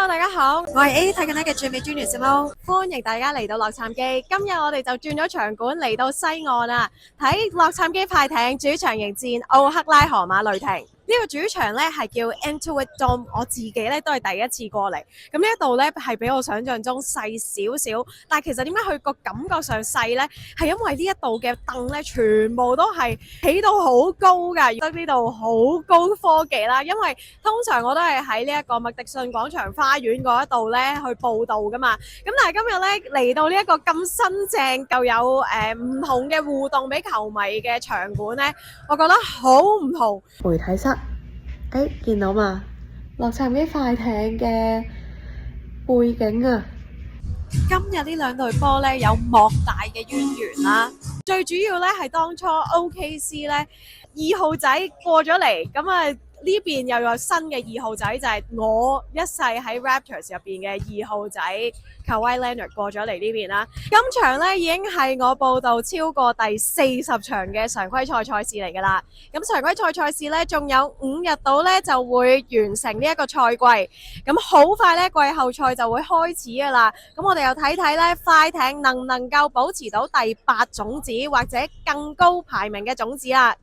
Hello，大家好，我係 A 睇緊呢嘅最美專員小貓，歡迎大家嚟到洛杉磯。今日我哋就轉咗場館嚟到西岸啦，睇洛杉磯快艇主場迎戰奧克拉荷馬雷霆。呢個主場咧係叫 Intuit Dome， 我自己咧都係第一次過嚟。咁呢一度咧係比我想象中細少少，但係其實點解佢個感覺上細咧？係因為呢一度嘅凳咧全部都係起到好高㗎，覺得呢度好高科技啦。因為通常我都係喺呢一個麥迪遜廣場花園嗰一度咧去報道㗎嘛。咁但係今日咧嚟到呢一個咁新淨又有唔同嘅互動俾球迷嘅場館咧，我覺得好唔同。媒體室，見到嘛？洛杉磯快艇嘅背景啊！今日呢兩隊波咧有莫大嘅淵源啦，最主要咧係當初 OKC 咧二號仔過咗嚟，咁啊呢邊又有新嘅二號仔，就係我一世喺 Raptors 入邊嘅二號仔 Kawhi Leonard 過咗嚟呢邊啦。今場咧已經係我報道超過第40場嘅常規賽賽事嚟㗎啦。咁常規賽賽事咧仲有5日到咧就會完成呢一個賽季，咁好快咧季後賽就會開始㗎啦。咁我哋又睇睇咧快艇能唔能夠保持到第8種子或者更高排名嘅種子啦。